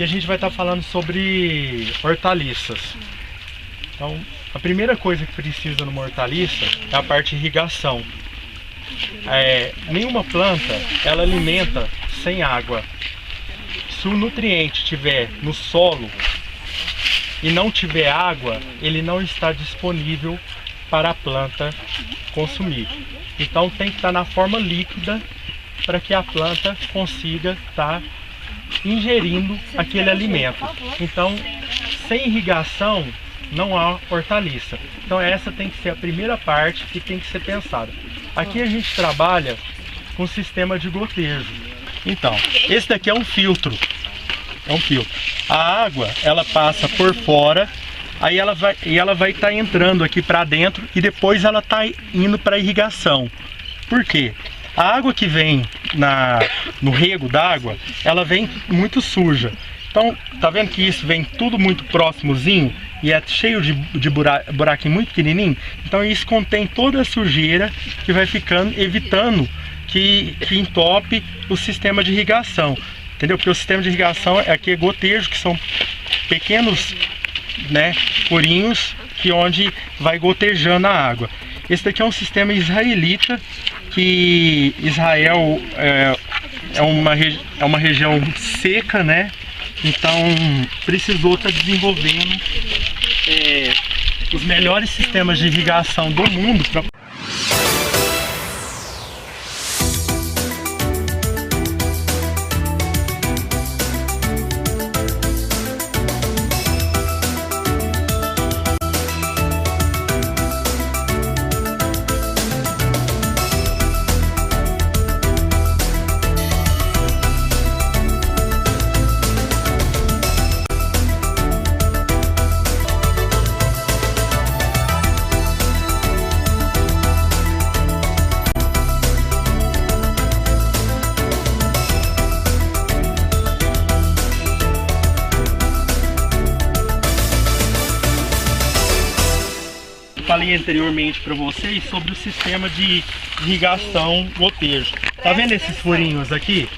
Aqui a gente vai estar falando sobre hortaliças. Então, a primeira coisa que precisa numa hortaliça é a parte de irrigação. Nenhuma planta, ela alimenta sem água. Se o nutriente estiver no solo e não tiver água, ele não está disponível para a planta consumir. Então tem que estar na forma líquida para que a planta consiga estar ingerindo aquele alimento. Então, sem irrigação não há hortaliça. Então essa tem que ser a primeira parte que tem que ser pensada. Aqui a gente trabalha com sistema de gotejo. Então, esse daqui é um filtro. É um filtro. A água, ela passa por fora, aí ela vai estar entrando aqui para dentro e depois ela está indo para irrigação. Por quê? A água que vem no rego d'água, ela vem muito suja. Então, tá vendo que isso vem tudo muito próximozinho e é cheio de buraquinho muito pequenininho? Então isso contém toda a sujeira que vai ficando, evitando que entope o sistema de irrigação. Entendeu? Porque o sistema de irrigação aqui é gotejo, que são pequenos, né, furinhos que onde vai gotejando a água. Esse daqui é um sistema israelita, que Israel é uma região seca, né? Então precisou estar desenvolvendo os melhores sistemas de irrigação do mundo para falei anteriormente para vocês sobre o sistema de irrigação gotejo. Tá vendo esses furinhos aqui?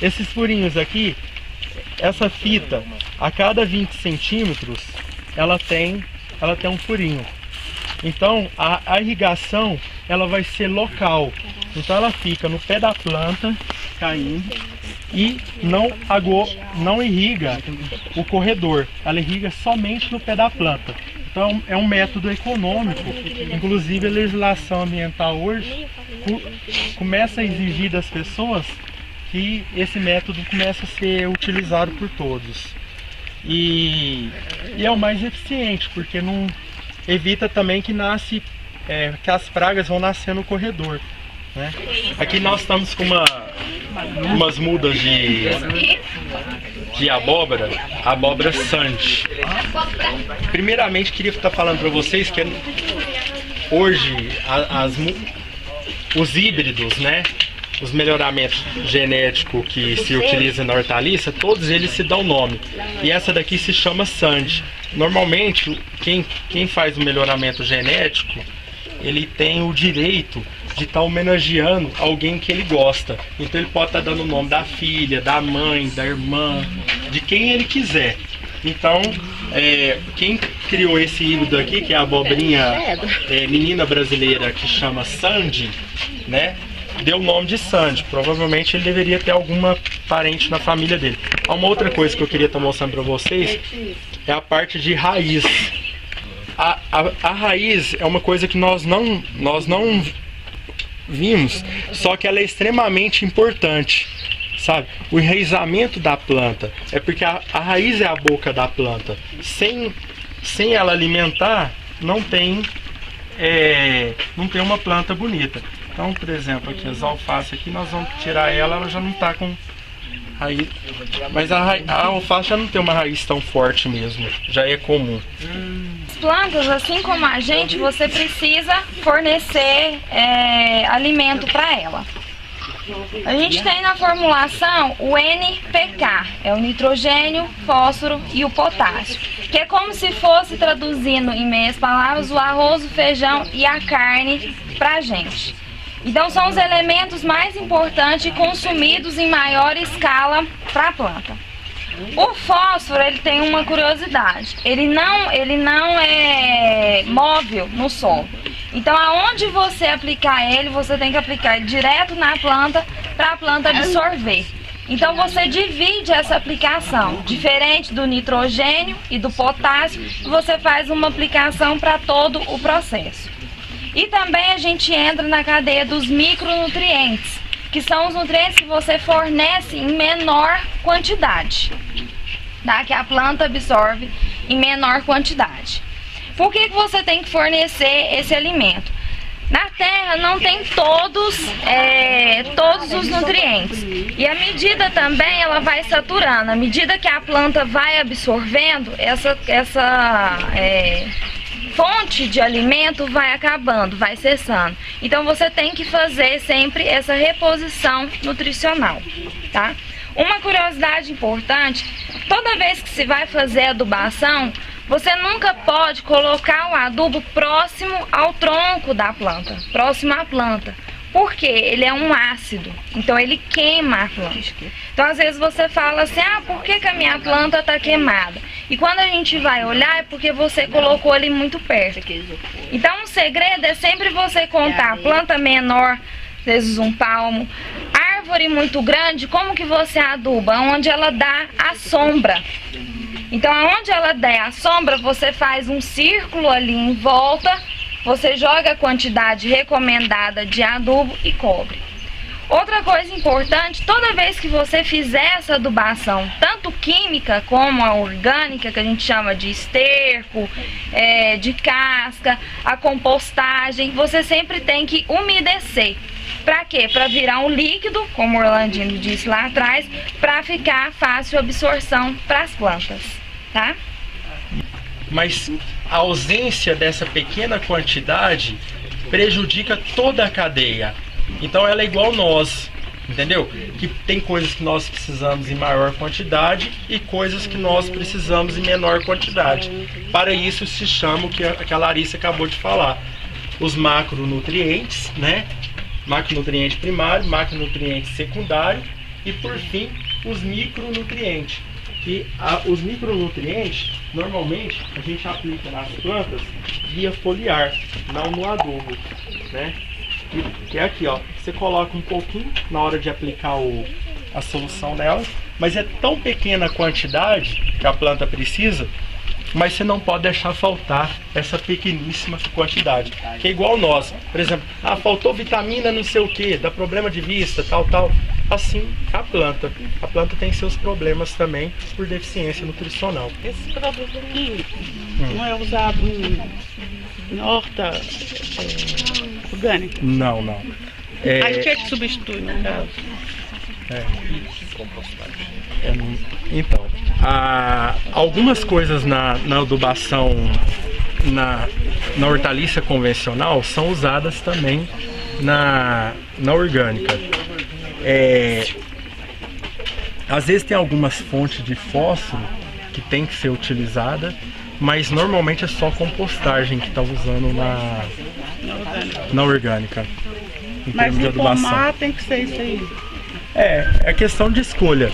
Esses furinhos aqui, essa fita, a cada 20 centímetros, ela tem um furinho. Então, a irrigação, ela vai ser local. Então, ela fica no pé da planta, caindo, e não irriga o corredor. Ela irriga somente no pé da planta. Então é um método econômico. Inclusive a legislação ambiental hoje começa a exigir das pessoas que esse método comece a ser utilizado por todos. E é o mais eficiente, porque não evita também que que as pragas vão nascer no corredor, né? Aqui nós estamos com umas mudas de abóbora Sand. Primeiramente queria estar falando para vocês que hoje os híbridos, né, os melhoramentos genéticos que se utilizam na hortaliça, todos eles se dão nome. E essa daqui se chama Sand. Normalmente quem faz o melhoramento genético, ele tem o direito de estar homenageando alguém que ele gosta. Então ele pode estar dando o nome da filha, da mãe, da irmã, de quem ele quiser. Então, quem criou esse híbrido aqui, que é a abobrinha menina brasileira, que chama Sand, né, deu o nome de Sand. Provavelmente ele deveria ter alguma parente na família dele. Uma outra coisa que eu queria estar mostrando para vocês é a parte de raiz. A raiz é uma coisa que nós não vimos, só que ela é extremamente importante, sabe? O enraizamento da planta é porque a raiz é a boca da planta. Sem ela alimentar, não tem uma planta bonita. Então, por exemplo, aqui as alfaces aqui, nós vamos tirar ela já não está com raiz, mas a alface já não tem uma raiz tão forte mesmo, já é comum. Plantas, assim como a gente, você precisa fornecer alimento para ela. A gente tem na formulação o NPK, é o nitrogênio, fósforo e o potássio, que é como se fosse, traduzindo em meias palavras, o arroz, o feijão e a carne pra gente. Então são os elementos mais importantes e consumidos em maior escala para a planta. O fósforo, ele tem uma curiosidade. Ele não é móvel no solo. Então, aonde você aplicar ele, você tem que aplicar ele direto na planta para a planta absorver. Então, você divide essa aplicação, diferente do nitrogênio e do potássio, você faz uma aplicação para todo o processo. E também a gente entra na cadeia dos micronutrientes, que são os nutrientes que você fornece em menor quantidade, tá? Que a planta absorve em menor quantidade. Por que você tem que fornecer esse alimento? Na terra não tem todos os nutrientes. E à medida também ela vai saturando. À medida que a planta vai absorvendo, essa fonte de alimento vai acabando, vai cessando. Então você tem que fazer sempre essa reposição nutricional, tá? Uma curiosidade importante, toda vez que se vai fazer adubação, você nunca pode colocar o adubo próximo ao tronco da planta, próximo à planta. Por quê? Ele é um ácido, então ele queima a planta. Então às vezes você fala assim, por que a minha planta está queimada? E quando a gente vai olhar é porque você colocou ele muito perto. Então o segredo é sempre você contar planta menor, às vezes um palmo, árvore muito grande, como que você aduba? Onde ela dá a sombra. Então aonde ela der a sombra, você faz um círculo ali em volta, você joga a quantidade recomendada de adubo e cobre. Outra coisa importante, toda vez que você fizer essa adubação, tanto química como a orgânica, que a gente chama de esterco, de casca, a compostagem, você sempre tem que umedecer. Para quê? Para virar um líquido, como o Orlandino disse lá atrás, para ficar fácil a absorção para as plantas, tá? Mas a ausência dessa pequena quantidade prejudica toda a cadeia. Então ela é igual nós, entendeu? Que tem coisas que nós precisamos em maior quantidade e coisas que nós precisamos em menor quantidade. Para isso se chama o que a Larissa acabou de falar, os macronutrientes, né? Macronutriente primário, macronutriente secundário e por fim os micronutrientes. E os micronutrientes, normalmente, a gente aplica nas plantas via foliar, não no adubo, né? Que é aqui, ó, você coloca um pouquinho na hora de aplicar a solução nela, mas é tão pequena a quantidade que a planta precisa, mas você não pode deixar faltar essa pequeníssima quantidade, que é igual nós. Por exemplo, faltou vitamina não sei o que, dá problema de vista, tal. Assim, a planta tem seus problemas também por deficiência nutricional. Esse produto químico não é usado em horta orgânica? Não. Aí o que é que substitui no caso? Então, algumas coisas na adubação, na hortaliça convencional, são usadas também na orgânica. Às vezes tem algumas fontes de fósforo que tem que ser utilizada, mas normalmente é só compostagem que está usando na orgânica. Mas no pomar tem que ser isso aí. É questão de escolha.